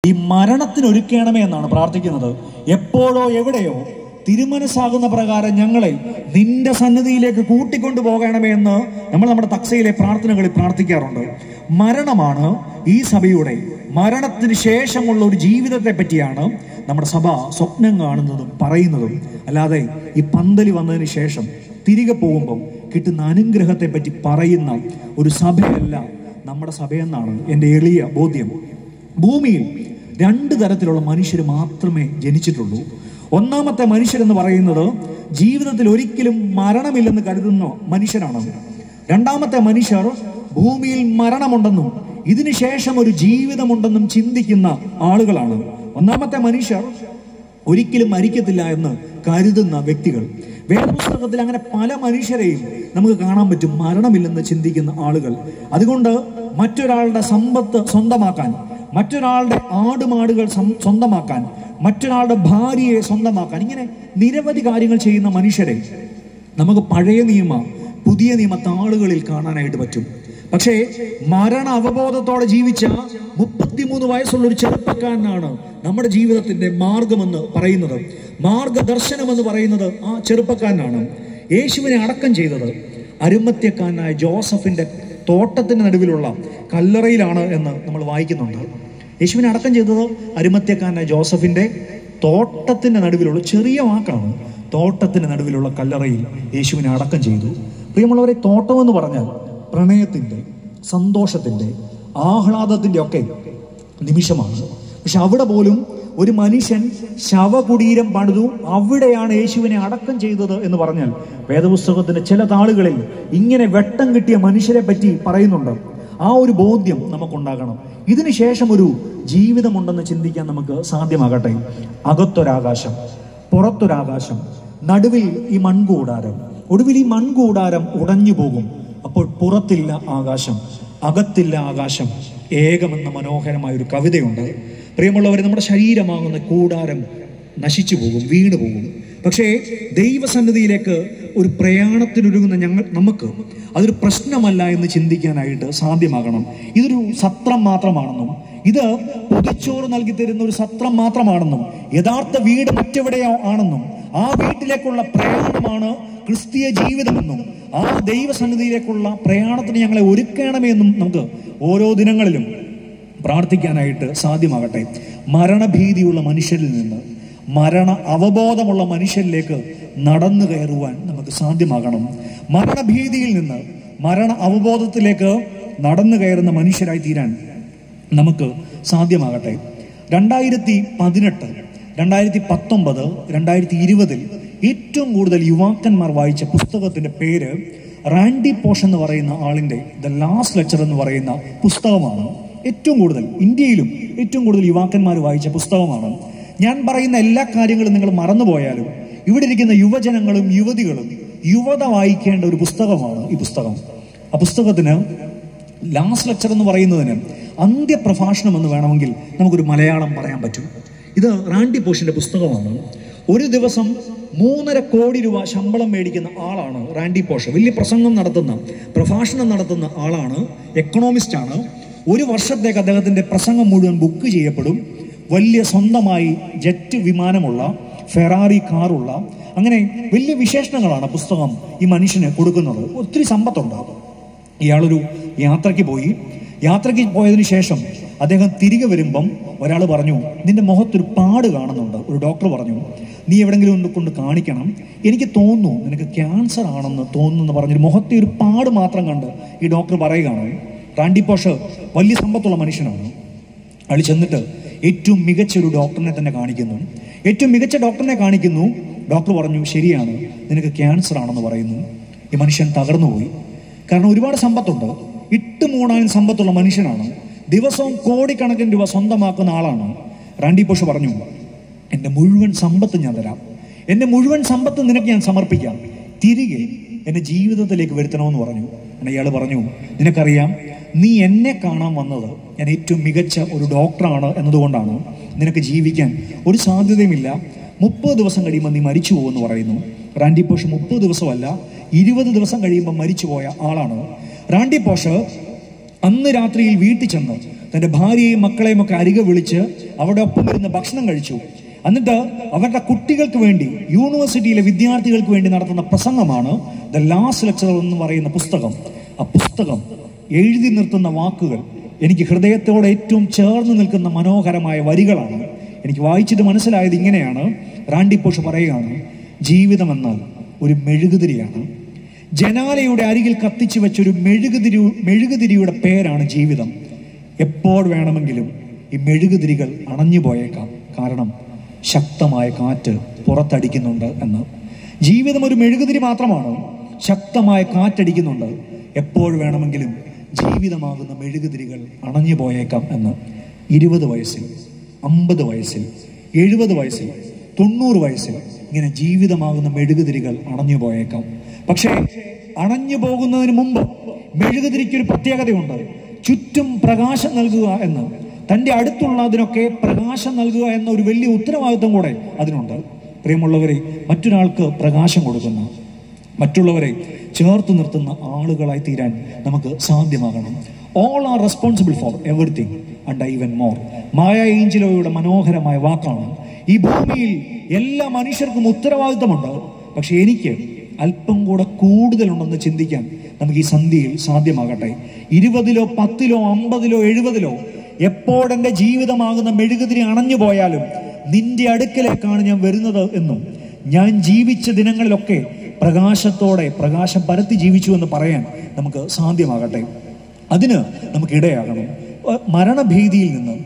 ഈ മരണത്തിനൊരുക്കണമേ എന്നാണ് പ്രാർത്ഥിക്കുന്നത്. എപ്പോഴോ എവിടെയോ തിരുമനസ്സാകുന്ന പ്രകാരം ഞങ്ങളെ നിന്റെ സന്നിധിയിലേക്ക് കൂട്ടിക്കൊണ്ടു പോകണമേ എന്ന് നമ്മൾ നമ്മുടെ തക്സയിലെ പ്രാർത്ഥനകളിൽ പ്രാർത്ഥിക്കാറുണ്ട്. മരണമാണ് ഈ സഭയുടെ മരണത്തിന് ശേഷമുള്ള ഒരു ജീവിതത്തെ പറ്റിയാണ് നമ്മുടെ സഭ സ്വപ്നം കാണുന്നതും പറയുന്നതും. അല്ലാതെ ഈ പന്തലി വന്നതിന് ശേഷം തിരികെ പോകുമ്പോൾ കിട്ടുന്ന അനുഗ്രഹത്തെ പറ്റി പറയുന്ന ഒരു സഭയല്ല നമ്മുടെ സഭയെന്നാണ് എൻ്റെ എളിയ ബോധ്യം. ഭൂമിയിൽ രണ്ട് തരത്തിലുള്ള മനുഷ്യർ മാത്രമേ ജനിച്ചിട്ടുള്ളൂ. ഒന്നാമത്തെ മനുഷ്യരെന്ന് പറയുന്നത് ജീവിതത്തിൽ ഒരിക്കലും മരണമില്ലെന്ന് കരുതുന്ന മനുഷ്യരാണ്. രണ്ടാമത്തെ മനുഷ്യർ ഭൂമിയിൽ മരണമുണ്ടെന്നും ഇതിനുശേഷം ഒരു ജീവിതമുണ്ടെന്നും ചിന്തിക്കുന്ന ആളുകളാണ്. ഒന്നാമത്തെ മനുഷ്യർ ഒരിക്കലും മരിക്കത്തില്ല എന്ന് കരുതുന്ന വ്യക്തികൾ. വേദപുസ്തകത്തിൽ അങ്ങനെ പല മനുഷ്യരെയും നമുക്ക് കാണാൻ പറ്റും, മരണമില്ലെന്ന് ചിന്തിക്കുന്ന ആളുകൾ. അതുകൊണ്ട് മറ്റൊരാളുടെ സമ്പത്ത് സ്വന്തമാക്കാൻ, മറ്റൊരാളുടെ ആടുമാടുകൾ സ്വന്തമാക്കാൻ, മറ്റൊരാളുടെ ഭാര്യയെ സ്വന്തമാക്കാൻ, ഇങ്ങനെ നിരവധി കാര്യങ്ങൾ ചെയ്യുന്ന മനുഷ്യരെ നമുക്ക് പഴയ നിയമ പുതിയ നിയമ താളുകളിൽ കാണാനായിട്ട് പറ്റും. പക്ഷേ മരണ അവബോധത്തോടെ ജീവിച്ച 33 വയസ്സുള്ള ഒരു ചെറുപ്പക്കാരനാണ് നമ്മുടെ ജീവിതത്തിന്റെ മാർഗമെന്ന് പറയുന്നത്, മാർഗദർശനമെന്ന് പറയുന്നത് ആ ചെറുപ്പക്കാരനാണ്. യേശുവിനെ അടക്കം ചെയ്തത് അരിമത്യക്കാരനായ ജോസഫിന്റെ തോട്ടത്തിന് നടുവിലുള്ള കല്ലറയിലാണ് എന്ന് നമ്മൾ വായിക്കുന്നുണ്ട്. യേശുവിനെ അടക്കം ചെയ്തത് അരിമത്യക്കാരനായ ജോസഫിന്റെ തോട്ടത്തിന്റെ നടുവിലുള്ള, ചെറിയ വാക്കാണ്, തോട്ടത്തിന്റെ നടുവിലുള്ള കല്ലറയിൽ യേശുവിനെ അടക്കം ചെയ്തു. പ്രിയമുള്ളവരെ, തോട്ടം എന്ന് പറഞ്ഞാൽ പ്രണയത്തിന്റെ, സന്തോഷത്തിന്റെ, ആഹ്ലാദത്തിന്റെ ഒക്കെ നിമിഷമാണ്. പക്ഷെ അവിടെ പോലും ഒരു മനുഷ്യൻ ശവകുടീരം പണിതു, അവിടെയാണ് യേശുവിനെ അടക്കം ചെയ്തത് എന്ന് പറഞ്ഞാൽ വേദപുസ്തകത്തിന്റെ ചില താളുകളിൽ ഇങ്ങനെ വെട്ടം കിട്ടിയ മനുഷ്യരെ പറ്റി പറയുന്നുണ്ട്. ആ ഒരു ബോധ്യം നമുക്കുണ്ടാകണം. ഇതിനുശേഷം ഒരു ജീവിതമുണ്ടെന്ന് ചിന്തിക്കാൻ നമുക്ക് സാധ്യമാകട്ടെ. അകത്തൊരാകാശം, പുറത്തൊരാകാശം, നടുവിൽ ഈ മൺകൂടാരം. ഒടുവിൽ ഈ മൺകൂടാരം ഉടഞ്ഞു പോകും. അപ്പോൾ പുറത്തില്ല ആകാശം, അകത്തില്ല ആകാശം, ഏകമെന്ന മനോഹരമായ ഒരു കവിതയുണ്ട്. പ്രിയമുള്ളവർ, നമ്മുടെ ശരീരമാകുന്ന കൂടാരം നശിച്ചു പോകും, വീണു പോകും. പക്ഷേ ദൈവസന്നിധിയിലേക്ക് ഒരു പ്രയാണത്തിനൊരുങ്ങുന്ന നമുക്ക് അതൊരു പ്രശ്നമല്ല എന്ന് ചിന്തിക്കാനായിട്ട് സാധ്യമാകണം. ഇതൊരു സത്രം മാത്രമാണെന്നും, ഇത് പൊതിച്ചോറ് നൽകി തരുന്ന ഒരു സത്രം മാത്രമാണെന്നും, യഥാർത്ഥ വീട് മറ്റെവിടെയോ ആണെന്നും, ആ വീട്ടിലേക്കുള്ള പ്രയാണമാണ് ക്രിസ്തീയ ജീവിതമെന്നും, ആ ദൈവസന്നിധിയിലേക്കുള്ള പ്രയാണത്തിന് ഞങ്ങളെ ഒരുക്കണമെന്നും നമുക്ക് ഓരോ ദിനങ്ങളിലും പ്രാർത്ഥിക്കാനായിട്ട് സാധ്യമാകട്ടെ. മരണഭീതിയുള്ള മനുഷ്യരിൽ നിന്ന് മരണ അവബോധമുള്ള മനുഷ്യരിലേക്ക് നടന്നു കയറുവാൻ നമുക്ക് സാധ്യമാകണം. മരണഭീതിയിൽ നിന്ന് മരണ അവബോധത്തിലേക്ക് നടന്നു കയറുന്ന മനുഷ്യരായി തീരാൻ നമുക്ക് സാധ്യമാകട്ടെ. 2018, 2019, 2020 ഏറ്റവും കൂടുതൽ യുവാക്കന്മാർ വായിച്ച പുസ്തകത്തിന്റെ പേര് റാൻഡി പോഷ് എന്ന് പറയുന്ന ആളിന്റെ ദ ലാസ്റ്റ് ലെക്ചർ എന്ന് പറയുന്ന പുസ്തകമാണ്. ഏറ്റവും കൂടുതൽ ഇന്ത്യയിലും ഏറ്റവും കൂടുതൽ യുവാക്കന്മാർ വായിച്ച പുസ്തകമാണ്. ഞാൻ പറയുന്ന എല്ലാ കാര്യങ്ങളും നിങ്ങൾ മറന്നുപോയാലും ഇവിടെ ഇരിക്കുന്ന യുവജനങ്ങളും യുവതികളും യുവത വായിക്കേണ്ട ഒരു പുസ്തകമാണ് ഈ പുസ്തകം. ആ പുസ്തകത്തിന് ലാസ്റ്റ് ലെക്ചർ എന്ന് പറയുന്നതിന് അന്ത്യപ്രഭാഷണം എന്ന് വേണമെങ്കിൽ നമുക്കൊരു മലയാളം പറയാൻ പറ്റും. ഇത് റാൻഡി പോഷിന്റെ പുസ്തകമാണ്. ഒരു ദിവസം 3.5 കോടി രൂപ ശമ്പളം മേടിക്കുന്ന ആളാണ് റാൻഡി പോഷ്. വലിയ പ്രസംഗം നടത്തുന്ന, പ്രഭാഷണം നടത്തുന്ന ആളാണ്, എക്കണോമിസ്റ്റ് ആണ്. ഒരു വർഷത്തേക്ക് അദ്ദേഹത്തിന്റെ പ്രസംഗം മുഴുവൻ ബുക്ക് ചെയ്യപ്പെടും. വലിയ സ്വന്തമായി ജെറ്റ് വിമാനമുള്ള, ഫെറാറി കാറുള്ള, അങ്ങനെ വലിയ വിശേഷണങ്ങളാണ് പുസ്തകം ഈ മനുഷ്യന് കൊടുക്കുന്നത്. ഒത്തിരി സമ്പത്തുണ്ടാകും. ഇയാളൊരു യാത്രയ്ക്ക് പോയതിനു ശേഷം അദ്ദേഹം തിരികെ വരുമ്പം ഒരാൾ പറഞ്ഞു, നിന്റെ മുഖത്തൊരു പാട് കാണുന്നുണ്ട്. ഒരു ഡോക്ടർ പറഞ്ഞു, നീ എവിടെങ്കിലും ഒന്ന് കൊണ്ട് കാണിക്കണം, എനിക്ക് തോന്നുന്നു നിനക്ക് ക്യാൻസർ ആണെന്ന് തോന്നുന്നു പറഞ്ഞൊരു മുഖത്തെ ഒരു പാട് മാത്രം കണ്ട് ഈ ഡോക്ടർ പറയുകയാണ്. റാൻഡി പോഷ് വലിയ സമ്പത്തുള്ള മനുഷ്യനാണ്. അയാൾ ചെന്നിട്ട് ഏറ്റവും മികച്ച ഒരു ഡോക്ടറിനെ തന്നെ കാണിക്കുന്നു. ഏറ്റവും മികച്ച ഡോക്ടറിനെ കാണിക്കുന്നു. ഡോക്ടർ പറഞ്ഞു, ശരിയാണ്, നിനക്ക് ക്യാൻസർ ആണെന്ന് പറയുന്നു. ഈ മനുഷ്യൻ തകർന്നുപോയി. കാരണം ഒരുപാട് സമ്പത്തുണ്ട്, ഇട്ടുമൂടാനും സമ്പത്തുള്ള മനുഷ്യനാണ്. ദിവസവും കോടിക്കണക്കിന് രൂപ സ്വന്തമാക്കുന്ന ആളാണ്. റാൻഡി പോഷ് പറഞ്ഞു, എൻ്റെ മുഴുവൻ സമ്പത്ത് ഞാൻ തരാം, എൻ്റെ മുഴുവൻ സമ്പത്ത് നിനക്ക് ഞാൻ സമർപ്പിക്കാം, തിരികെ എൻ്റെ ജീവിതത്തിലേക്ക് വരുത്തണമെന്ന് പറഞ്ഞു. ഇയാൾ പറഞ്ഞു, നിനക്കറിയാം, നീ എന്നെ കാണാൻ വന്നത് ഞാൻ ഏറ്റവും മികച്ച ഒരു ഡോക്ടറാണ് എന്നതുകൊണ്ടാണ്. നിനക്ക് ജീവിക്കാൻ ഒരു സാധ്യതയുമില്ല, 30 ദിവസം കഴിയുമ്പോൾ നീ മരിച്ചു പോകുമെന്ന് പറയുന്നു. റാൻഡി പോഷ് 30 ദിവസമല്ല 20 ദിവസം കഴിയുമ്പോൾ മരിച്ചുപോയ ആളാണ്. റാൻഡി പോഷ് അന്ന് രാത്രിയിൽ വീട്ടിൽ ചെന്ന് തൻ്റെ ഭാര്യയെയും മക്കളെയും ഒക്കെ അരികെ വിളിച്ച് അവരുടെ ഒപ്പം ഇരുന്ന് ഭക്ഷണം കഴിച്ചു. എന്നിട്ട് അവരുടെ കുട്ടികൾക്ക് വേണ്ടി, യൂണിവേഴ്സിറ്റിയിലെ വിദ്യാർത്ഥികൾക്ക് വേണ്ടി നടത്തുന്ന പ്രസംഗമാണ് ദ ലാസ്റ്റ് ലെക്ചർ എന്ന് പറയുന്ന പുസ്തകം. ആ പുസ്തകം എഴുതി നിർത്തുന്ന വാക്കുകൾ എനിക്ക് ഹൃദയത്തോട് ഏറ്റവും ചേർന്ന് നിൽക്കുന്ന മനോഹരമായ വരികളാണ്. എനിക്ക് വായിച്ചിട്ട് മനസ്സിലായത് ഇങ്ങനെയാണ്. റാൻഡി പോഷ് പറയുകയാണ്, ജീവിതമെന്നാൽ ഒരു മെഴുകുതിരിയാണ്. ജനാലയുടെ അരികിൽ കത്തിച്ചു വെച്ചൊരു മെഴുകുതിരിയുടെ പേരാണ് ജീവിതം. എപ്പോൾ വേണമെങ്കിലും ഈ മെഴുകുതിരികൾ അണഞ്ഞു പോയേക്കാം, കാരണം ശക്തമായ കാറ്റ് പുറത്തടിക്കുന്നുണ്ട് എന്ന്. ജീവിതം ഒരു മെഴുകുതിരി മാത്രമാണ്, ശക്തമായ കാറ്റടിക്കുന്നുണ്ട്. എപ്പോൾ വേണമെങ്കിലും ജീവിതമാകുന്ന മെഴുകുതിരികൾ അണഞ്ഞു പോയേക്കാം എന്ന്. 20 വയസ്സിൽ, 50 വയസ്സിൽ, 70 വയസ്സിൽ, 90 വയസ്സിൽ ഇങ്ങനെ ജീവിതമാകുന്ന മെഴുകുതിരികൾ അണഞ്ഞു പോയേക്കാം. പക്ഷേ അണഞ്ഞു പോകുന്നതിന് മുമ്പ് മെഴുകുതിരിക്കൊരു പ്രത്യേകതയുണ്ട്. ചുറ്റും പ്രകാശം നൽകുക എന്ന്, തൻ്റെ അടുത്തുള്ള അതിനൊക്കെ പ്രകാശം നൽകുക എന്ന ഒരു വലിയ ഉത്തരവാദിത്വം കൂടെ അതിനുണ്ട്. പ്രിയമുള്ളവരെ, മറ്റൊരാൾക്ക് പ്രകാശം കൊടുക്കുന്ന, മറ്റുള്ളവരെ ചേർത്ത് നിർത്തുന്ന ആളുകളായി തീരാൻ നമുക്ക് സാധ്യമാകണം. All are responsible for everything and even more. മായ ഏഞ്ചലോയുടെ മനോഹരമായ വാക്കാണ്. ഈ ഭൂമിയിൽ എല്ലാ മനുഷ്യർക്കും ഉത്തരവാദിത്തമുണ്ട്, പക്ഷെ എനിക്ക് അല്പം കൂടെ കൂടുതലുണ്ടെന്ന് ചിന്തിക്കാൻ നമുക്ക് ഈ സന്ധ്യയിൽ സാധ്യമാകട്ടെ. 20-ലോ 10-ലോ 50-ലോ 70-ലോ എപ്പോഴെന്റെ ജീവിതമാകുന്ന മെഴുകുതിരി അണഞ്ഞു പോയാലും നിന്റെ അടുക്കലേക്കാണ് ഞാൻ വരുന്നത് എന്നും, ഞാൻ ജീവിച്ച ദിനങ്ങളിലൊക്കെ പ്രകാശത്തോടെ പ്രകാശം പരത്തി ജീവിച്ചു എന്ന് പറയാൻ നമുക്ക് സാധ്യമാകട്ടെ. അതിന് നമുക്ക് ഇടയാകണം. മരണഭീതിയിൽ നിന്ന്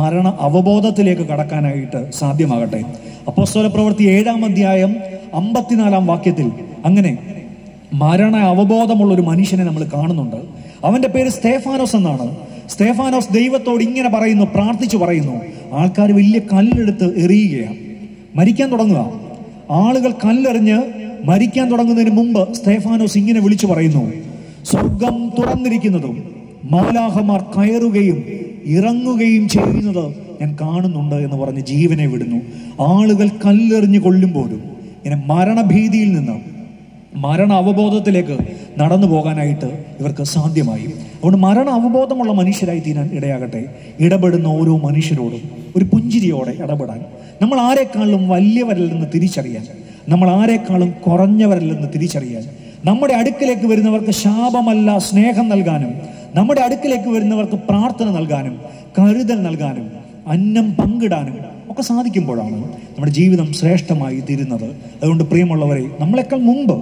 മരണ അവബോധത്തിലേക്ക് കടക്കാനായിട്ട് സാധ്യമാകട്ടെ. അപ്പോസ്തല പ്രവൃത്തി 7-ാം അധ്യായം 54-ാം വാക്യത്തിൽ അങ്ങനെ മരണ അവബോധമുള്ള ഒരു മനുഷ്യനെ നമ്മൾ കാണുന്നുണ്ട്. അവന്റെ പേര് സ്തേഫാനോസ് എന്നാണ്. സ്തേഫാനോസ് ദൈവത്തോട് ഇങ്ങനെ പറയുന്നു, പ്രാർത്ഥിച്ചു പറയുന്നു. ആൾക്കാർ വലിയ കല്ലെടുത്ത് എറിയുകയാണ്, മരിക്കാൻ തുടങ്ങുക. ആളുകൾ കല്ലെറിഞ്ഞ് മരിക്കാൻ തുടങ്ങുന്നതിന് മുമ്പ് സ്തേഫാനോസ് ഇങ്ങനെ വിളിച്ചു പറയുന്നു, സ്വർഗം തുറന്നിരിക്കുന്നതും മാലാഖമാർ കയറുകയും ഇറങ്ങുകയും ചെയ്യുന്നത് ഞാൻ കാണുന്നുണ്ട് എന്ന് പറഞ്ഞ് ജീവനെ വിടുന്നു. ആളുകൾ കല്ലെറിഞ്ഞ് കൊല്ലുമ്പോഴും ഇങ്ങനെ മരണഭീതിയിൽ നിന്ന് മരണ അവബോധത്തിലേക്ക് നടന്നു പോകാനായിട്ട് ഇവർക്ക് സാധ്യമായി. അതുകൊണ്ട് മരണ അവബോധമുള്ള മനുഷ്യരായി തീരാൻ ഇടയാകട്ടെ. ഇടപെടുന്ന ഓരോ മനുഷ്യരോടും ഒരു പുഞ്ചിരിയോടെ ഇടപെടാൻ, നമ്മൾ ആരെക്കാളും വലിയവരല്ലെന്ന് തിരിച്ചറിയാൻ, നമ്മൾ ആരെക്കാളും കുറഞ്ഞവരല്ലെന്ന് തിരിച്ചറിയാൻ, നമ്മുടെ അടുക്കിലേക്ക് വരുന്നവർക്ക് ശാപമല്ല സ്നേഹം നൽകാനും, നമ്മുടെ അടുക്കിലേക്ക് വരുന്നവർക്ക് പ്രാർത്ഥന നൽകാനും, കരുതൽ നൽകാനും, അന്നം പങ്കിടാനും ഒക്കെ സാധിക്കുമ്പോഴാണ് നമ്മുടെ ജീവിതം ശ്രേഷ്ഠമായി തീരുന്നത്. അതുകൊണ്ട് പ്രിയമുള്ളവരെ, നമ്മളെക്കാൾ മുമ്പ്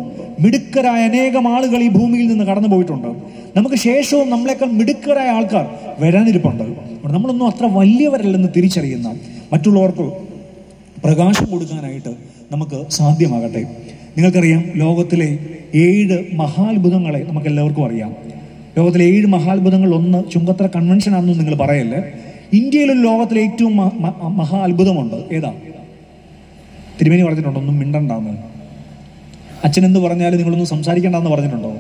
മിടുക്കരായ അനേകം ആളുകൾ ഈ ഭൂമിയിൽ നിന്ന് കടന്നു പോയിട്ടുണ്ട്. നമുക്ക് ശേഷവും നമ്മളെക്കാൾ മിടുക്കരായ ആൾക്കാർ വരാനിരിപ്പുണ്ട്. നമ്മളൊന്നും അത്ര വലിയവരല്ലെന്ന് തിരിച്ചറിയുന്ന മറ്റുള്ളവർക്ക് പ്രകാശം കൊടുക്കാനായിട്ട് നമുക്ക് സാധ്യമാകട്ടെ. നിങ്ങൾക്കറിയാം, ലോകത്തിലെ 7 മഹാത്ഭുതങ്ങളെ നമുക്ക് എല്ലാവർക്കും അറിയാം. ലോകത്തിലെ 7 മഹാത്ഭുതങ്ങൾ ഒന്ന് ചുങ്കത്തറ കൺവെൻഷൻ ആണെന്ന് നിങ്ങൾ പറയല്ലേ. ഇന്ത്യയിലൊരു ലോകത്തിലെ ഏറ്റവും മഹാ അത്ഭുതമുണ്ട്. ഏതാ? തിരുമേനി പറഞ്ഞിട്ടുണ്ടോ ഒന്നും മിണ്ടണ്ടാന്ന്? അച്ഛൻ എന്ത് പറഞ്ഞാലും നിങ്ങളൊന്നും സംസാരിക്കണ്ടെന്ന് പറഞ്ഞിട്ടുണ്ടോ?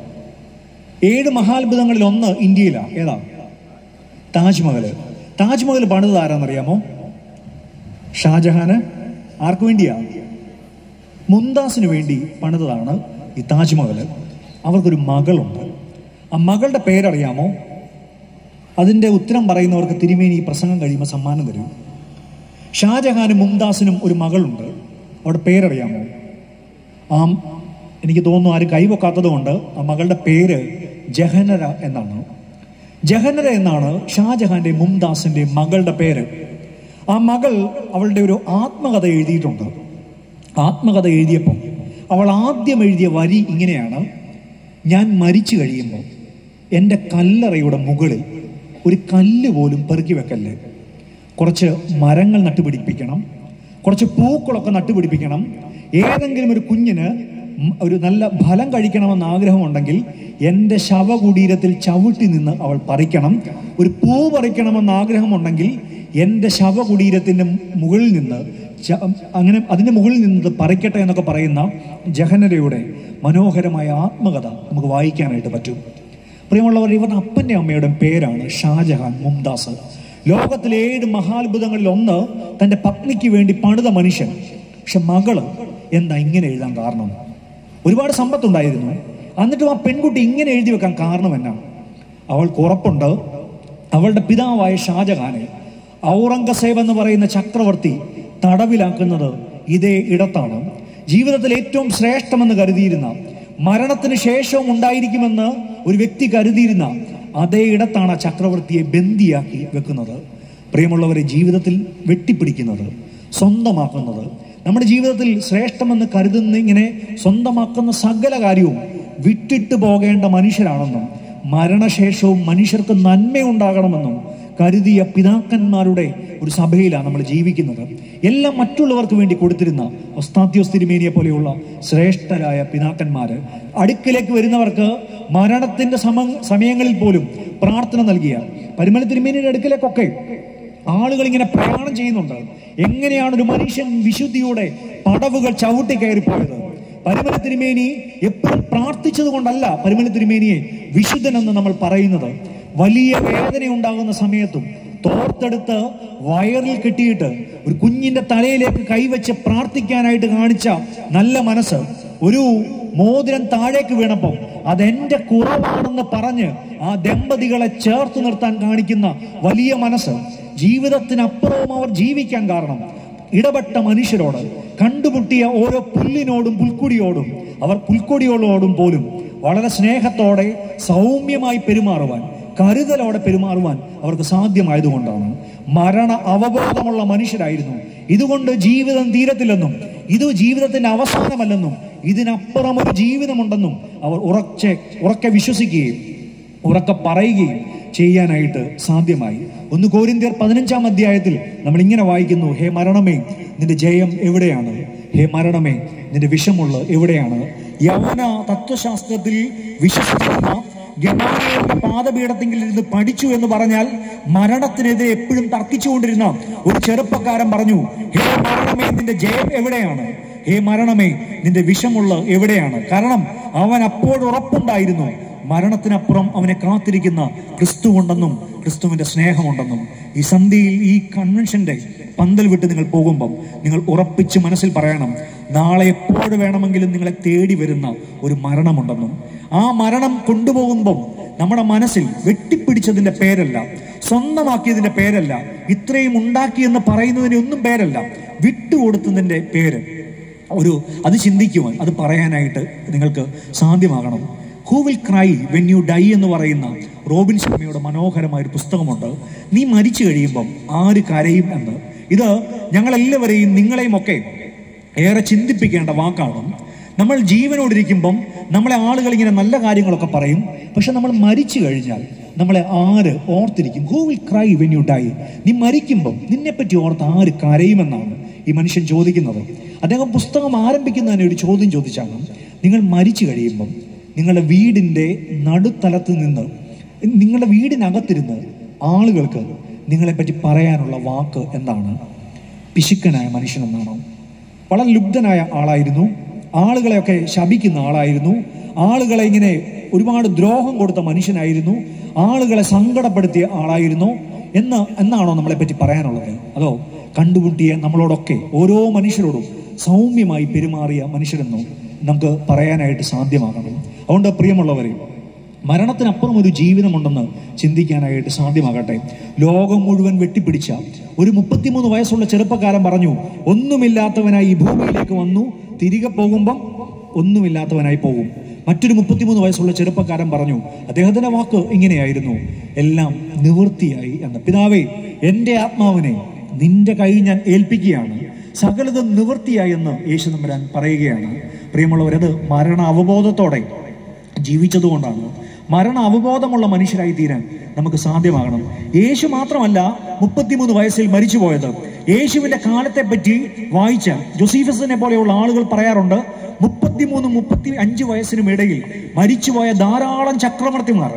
7 മഹാത്ഭുതങ്ങളിൽ ഒന്ന് ഇന്ത്യയിലാണ്. ഏതാ? താജ്മഹൽ. താജ്മഹൽ പണിത് ആരാന്നറിയാമോ? ഷാജഹാന്. ആർക്ക് വേണ്ടിയാ? മുംതാസിന് വേണ്ടി പണിതതാണ് ഈ താജ്മഹൽ. അവർക്കൊരു മകളുണ്ട്. ആ മകളുടെ പേരറിയാമോ? അതിൻ്റെ ഉത്തരം പറയുന്നവർക്ക് തിരുമേനി ഈ പ്രസംഗം കഴിയുമ്പോൾ സമ്മാനം തരും. ഷാജഹാനും മുംതാസിനും ഒരു മകളുണ്ട്. അവരുടെ പേരറിയാമോ? എനിക്ക് തോന്നുന്നു ആരും കൈവെക്കാത്തത് കൊണ്ട് ആ മകളുടെ പേര് ജഹനര എന്നാണ്. ജഹനര എന്നാണ് ഷാജഹാന്റെ മുംതാസിന്റെ മകളുടെ പേര്. ആ മകൾ അവളുടെ ഒരു ആത്മകഥ എഴുതിയിട്ടുണ്ട്. ആത്മകഥ എഴുതിയപ്പോൾ അവൾ ആദ്യം എഴുതിയ വരി ഇങ്ങനെയാണ്: ഞാൻ മരിച്ചു കഴിയുമ്പോൾ എൻ്റെ കല്ലറയുടെ മുകളിൽ ഒരു കല്ല് പോലും പെറുക്കി വെക്കല്ലേ. കുറച്ച് മരങ്ങൾ നട്ടുപിടിപ്പിക്കണം, കുറച്ച് പൂക്കളൊക്കെ നട്ടുപിടിപ്പിക്കണം. ഏതെങ്കിലും ഒരു കുഞ്ഞിന് ഒരു നല്ല ഫലം കഴിക്കണമെന്ന് ആഗ്രഹമുണ്ടെങ്കിൽ എൻ്റെ ശവകുടീരത്തിൽ ചവിട്ടി നിന്ന് അവൾ പറിക്കണം. ഒരു പൂ പറിക്കണമെന്ന് ആഗ്രഹമുണ്ടെങ്കിൽ എൻ്റെ ശവകുടീരത്തിൻ്റെ മുകളിൽ നിന്ന് അങ്ങനെ അതിൻ്റെ മുകളിൽ നിന്ന് പറിക്കട്ടെ എന്നൊക്കെ പറയുന്ന ജഹനരയുടെ മനോഹരമായ ആത്മകഥ നമുക്ക് വായിക്കാനായിട്ട് പറ്റും. പ്രിയമുള്ളവർ, ഇവരുടെ അപ്പൻ്റെ അമ്മയുടെ പേരാണ് ഷാജഹാൻ മുംതാസ്. ലോകത്തിലെ 7 മഹാത്ഭുതങ്ങളിൽ ഒന്ന് തൻ്റെ പത്നിക്ക് വേണ്ടി പണിത മനുഷ്യൻ. പക്ഷെ മകള് എന്താ ഇങ്ങനെ എഴുതാൻ കാരണം? ഒരുപാട് സമ്പത്തുണ്ടായിരുന്നു, എന്നിട്ടും ആ പെൺകുട്ടി ഇങ്ങനെ എഴുതി വെക്കാൻ കാരണം എന്നാ? അവൾക്ക് ഉറപ്പുണ്ട്, അവളുടെ പിതാവായ ഷാജഹാനെ ഔറംഗസേബ് എന്ന് പറയുന്ന ചക്രവർത്തി തടവിലാക്കുന്നത് ഇതേ ഇടത്താണ്. ജീവിതത്തിൽ ഏറ്റവും ശ്രേഷ്ഠമെന്ന് കരുതിയിരുന്ന, മരണത്തിന് ശേഷവും ഉണ്ടായിരിക്കുമെന്ന് ഒരു വ്യക്തി കരുതിയിരുന്ന അതേ ഇടത്താണ് ആ ചക്രവർത്തിയെ ബന്ദിയാക്കി വെക്കുന്നത്. പ്രിയമുള്ളവരെ, ജീവിതത്തിൽ വെട്ടിപ്പിടിക്കുന്നത്, സ്വന്തമാക്കുന്നത്, നമ്മുടെ ജീവിതത്തിൽ ശ്രേഷ്ഠമെന്ന് കരുതുന്ന ഇങ്ങനെ സ്വന്തമാക്കുന്ന സകല കാര്യവും വിട്ടിട്ട് പോകേണ്ട മനുഷ്യരാണെന്നും മരണശേഷവും മനുഷ്യർക്ക് നന്മയുണ്ടാകണമെന്നും കരുതിയ പിതാക്കന്മാരുടെ ഒരു സഭയിലാണ് നമ്മൾ ജീവിക്കുന്നത്. എല്ലാം മറ്റുള്ളവർക്ക് വേണ്ടി കൊടുത്തിരുന്ന ഒസ്താത്യോസ് തിരുമേനിയെ പോലെയുള്ള ശ്രേഷ്ഠരായ പിതാക്കന്മാര് അടുക്കിലേക്ക് വരുന്നവർക്ക് മരണത്തിന്റെ സമയങ്ങളിൽ പോലും പ്രാർത്ഥന നൽകിയ പരിമല തിരുമേനിയുടെ അടുക്കിലേക്കൊക്കെ ആളുകൾ ഇങ്ങനെ പ്രയാണം ചെയ്യുന്നുണ്ട്. എങ്ങനെയാണ് ഒരു മനുഷ്യൻ വിശുദ്ധിയുടെ പടവുകൾ ചവിട്ടി കയറിപ്പോയത്? പരിമല തിരുമേനി എപ്പോഴും പ്രാർത്ഥിച്ചത് കൊണ്ടല്ല പരിമല തിരുമേനിയെ വിശുദ്ധനെന്ന് നമ്മൾ പറയുന്നത്. വലിയ വേദന ഉണ്ടാകുന്ന സമയത്തും തോർത്തെടുത്ത് വയറിൽ കെട്ടിയിട്ട് ഒരു കുഞ്ഞിന്റെ തലയിലേക്ക് കൈവച്ച് പ്രാർത്ഥിക്കാനായിട്ട് കാണിച്ച നല്ല മനസ്സ്, ഒരു മോതിരം താഴേക്ക് വീണപ്പോൾ അതെന്റെ കുറവാണെന്ന് പറഞ്ഞ് ആ ദമ്പതികളെ ചേർത്ത് നിർത്താൻ കാണിക്കുന്ന വലിയ മനസ്സ്, ജീവിതത്തിനപ്പുറവും അവർ ജീവിക്കാൻ കാരണം ഇടപെട്ട മനുഷ്യരോട്, കണ്ടുമുട്ടിയ ഓരോ പുല്ലിനോടും പുൽക്കൊടിയോടും പുൽക്കൊടികളോടും പോലും വളരെ സ്നേഹത്തോടെ സൗമ്യമായി പെരുമാറുവാൻ, കരുതലോടെ പെരുമാറുവാൻ അവർക്ക് സാധ്യമായതുകൊണ്ടാണ്. മരണ അവബോധമുള്ള മനുഷ്യരായിരുന്നു. ഇതുകൊണ്ട് ജീവിതം തീരത്തില്ലെന്നും ഇത് ജീവിതത്തിന്റെ അവസാനമല്ലെന്നും ഇതിനപ്പുറം ഒരു ജീവിതമുണ്ടെന്നും അവർ ഉറക്കെ വിശ്വസിക്കുകയും ഉറക്കെ പറയുകയും ചെയ്യാനായിട്ട് സാധ്യമായി. 1 കൊരിന്ത്യർ 15-ാം അധ്യായത്തിൽ നമ്മൾ ഇങ്ങനെ വായിക്കുന്നു: ഹേ മരണമേ, നിന്റെ ജയം എവിടെയാണ്? ഹേ മരണമേ, നിന്റെ വിഷമുള്ള എവിടെയാണ്? യവന തത്വശാസ്ത്രത്തിൽ വിശ്വസിക്കുന്ന ഗമാലിയേലിന്റെ പാദപീഠത്തിൽ ഇരുന്ന് പഠിച്ചു എന്ന് പറഞ്ഞാൽ മരണത്തിനെതിരെ എപ്പോഴും തർക്കിച്ചുകൊണ്ടിരുന്ന ഒരു ചെറുപ്പക്കാരൻ പറഞ്ഞു: ഹേ മരണമേ, നിന്റെ ജയം എവിടെയാണ്? ഹേ മരണമേ, നിന്റെ വിഷമുള്ള എവിടെയാണ്? കാരണം അവൻ അപ്പോഴും ഉറപ്പുണ്ടായിരുന്നു, മരണത്തിനപ്പുറം അവനെ കാത്തിരിക്കുന്ന ക്രിസ്തുവുണ്ടെന്നും ക്രിസ്തുവിന്റെ സ്നേഹമുണ്ടെന്നും. ഈ സന്ധ്യയിൽ ഈ കൺവെൻഷന്റെ പന്തൽ വിട്ട് നിങ്ങൾ പോകുമ്പം നിങ്ങൾ ഉറപ്പിച്ച് മനസ്സിൽ പറയണം, നാളെ എപ്പോഴും വേണമെങ്കിലും നിങ്ങളെ തേടി വരുന്ന ഒരു മരണമുണ്ടെന്നും. ആ മരണം കൊണ്ടുപോകുമ്പം നമ്മുടെ മനസ്സിൽ വെട്ടിപ്പിടിച്ചതിന്റെ പേരല്ല, സ്വന്തമാക്കിയതിന്റെ പേരല്ല, ഇത്രയും ഉണ്ടാക്കിയെന്ന് പറയുന്നതിന്റെ ഒന്നും പേരല്ല, വിട്ടുകൊടുത്തതിന്റെ പേര് അത് ചിന്തിക്കുവാൻ, അത് പറയാനായിട്ട് നിങ്ങൾക്ക് സാധ്യമാകണം. Who will cry when you die എന്ന് പറയുന്ന റോബിൻ ശർമ്മയുടെ മനോഹരമായ ഒരു പുസ്തകമുണ്ട്. നീ മരിച്ചു കഴിയുമ്പം ആര് കരയും എന്ന്. ഇത് ഞങ്ങളെല്ലാവരെയും നിങ്ങളെയും ഒക്കെ ഏറെ ചിന്തിപ്പിക്കേണ്ട വാക്കാണ്. നമ്മൾ ജീവനോടിരിക്കുമ്പം നമ്മളെ ആളുകൾ ഇങ്ങനെ നല്ല കാര്യങ്ങളൊക്കെ പറയും, പക്ഷെ നമ്മൾ മരിച്ചു കഴിഞ്ഞാൽ നമ്മളെ ആര് ഓർത്തിരിക്കും? Who will cry when you die. നീ മരിക്കുമ്പം നിന്നെപ്പറ്റി ഓർത്ത് ആര് കരയുമെന്നാണ് ഈ മനുഷ്യൻ ചോദിക്കുന്നത്. അദ്ദേഹം പുസ്തകം ആരംഭിക്കുന്നതിന് ഒരു ചോദ്യം ചോദിച്ചാണ്: നിങ്ങൾ മരിച്ചു കഴിയുമ്പം നിങ്ങളുടെ വീടിൻ്റെ നടുത്തലത്ത് നിന്ന്, നിങ്ങളുടെ വീടിനകത്തിരുന്ന് ആളുകൾക്ക് നിങ്ങളെപ്പറ്റി പറയാനുള്ള വാക്ക് എന്താണ്? പിശുക്കനായ മനുഷ്യനെന്നാണോ? വളരെ ലുബ്ധനായ ആളായിരുന്നു, ആളുകളെയൊക്കെ ശപിക്കുന്ന ആളായിരുന്നു, ആളുകളെ ഇങ്ങനെ ഒരുപാട് ദ്രോഹം കൊടുത്ത മനുഷ്യനായിരുന്നു, ആളുകളെ സങ്കടപ്പെടുത്തിയ ആളായിരുന്നു എന്നാണോ നമ്മളെപ്പറ്റി പറയാനുള്ളത്? അതോ കണ്ടുമുട്ടിയ നമ്മളോടൊക്കെ ഓരോ മനുഷ്യരോടും സൗമ്യമായി പെരുമാറിയ മനുഷ്യരെന്നോ നമുക്ക് പറയാനായിട്ട് സാധ്യമാകണം. അതുകൊണ്ട് പ്രിയമുള്ളവരെ, മരണത്തിനപ്പുറം ഒരു ജീവിതമുണ്ടെന്ന് ചിന്തിക്കാനായിട്ട് സാധ്യമാകട്ടെ. ലോകം മുഴുവൻ വെട്ടിപ്പിടിച്ച ഒരു 33 വയസ്സുള്ള ചെറുപ്പക്കാരൻ പറഞ്ഞു: ഒന്നുമില്ലാത്തവനായി ഈ ഭൂമിയിലേക്ക് വന്നു, തിരികെ പോകുമ്പം ഒന്നുമില്ലാത്തവനായി പോകും. മറ്റൊരു 33 വയസ്സുള്ള ചെറുപ്പക്കാരൻ പറഞ്ഞു, അദ്ദേഹത്തിന്റെ വാക്ക് ഇങ്ങനെയായിരുന്നു: എല്ലാം നിവൃത്തിയായി എന്ന്. പിതാവേ, എൻ്റെ ആത്മാവിനെ നിന്റെ കൈ ഞാൻ ഏൽപ്പിക്കുകയാണ്, സകലതും നിവൃത്തിയായി എന്ന് യേശു തമ്പുരാൻ പറയുകയാണ്. പ്രിയമുള്ളവരത് മരണ അവബോധത്തോടെ ജീവിച്ചതുകൊണ്ടാണ്. മരണ അവബോധമുള്ള മനുഷ്യരായി തീരാൻ നമുക്ക് സാധ്യമാകണം. യേശു മാത്രമല്ല 33 വയസ്സിൽ മരിച്ചുപോയത്. യേശുവിന്റെ കാലത്തെ പറ്റി വായിച്ച ജോസീഫസിനെ പോലെയുള്ള ആളുകൾ പറയാറുണ്ട്, 33-35 വയസ്സിനും ഇടയിൽ മരിച്ചുപോയ ധാരാളം ചക്രവർത്തിമാർ,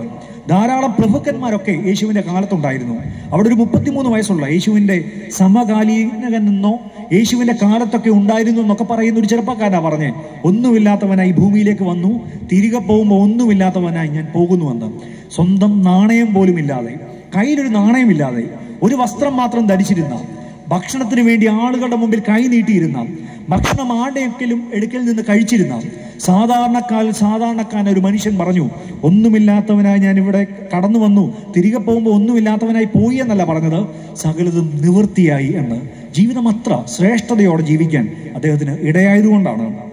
ധാരാളം പ്രഭുക്കന്മാരൊക്കെ യേശുവിന്റെ കാലത്തുണ്ടായിരുന്നു. അവിടെ ഒരു 33 വയസ്സുള്ള യേശുവിന്റെ സമകാലീനനെന്നോ യേശുവിന്റെ കാലത്തൊക്കെ ഉണ്ടായിരുന്നു എന്നൊക്കെ പറയുന്ന ഒരു ചെറുപ്പക്കാരനാ പറഞ്ഞേ, ഒന്നുമില്ലാത്തവനായി ഭൂമിയിലേക്ക് വന്നു, തിരികെ പോകുമ്പോൾ ഒന്നുമില്ലാത്തവനായി ഞാൻ പോകുന്നുവെന്ന്. സ്വന്തം നാണയം പോലും ഇല്ലാതെ, കയ്യിലൊരു നാണയമില്ലാതെ, ഒരു വസ്ത്രം മാത്രം ധരിച്ചിരുന്ന, ഭക്ഷണത്തിന് വേണ്ടി ആളുകളുടെ മുമ്പിൽ കൈ നീട്ടിയിരുന്ന, ഭക്ഷണം ആരുടെയൊക്കെയും എടുക്കൽ നിന്ന് കഴിച്ചിരുന്ന, സാധാരണക്കാരൻ ഒരു മനുഷ്യൻ പറഞ്ഞു, ഒന്നുമില്ലാത്തവനായി ഞാൻ ഇവിടെ കടന്നു വന്നു, തിരികെ പോകുമ്പോൾ ഒന്നുമില്ലാത്തവനായി പോയി എന്നല്ല പറഞ്ഞത്, സകലതും നിവൃത്തിയായി എന്ന്. ജീവിതം അത്ര ശ്രേഷ്ഠതയോടെ ജീവിക്കാൻ അദ്ദേഹത്തിന് ഇടയായതുകൊണ്ടാണ്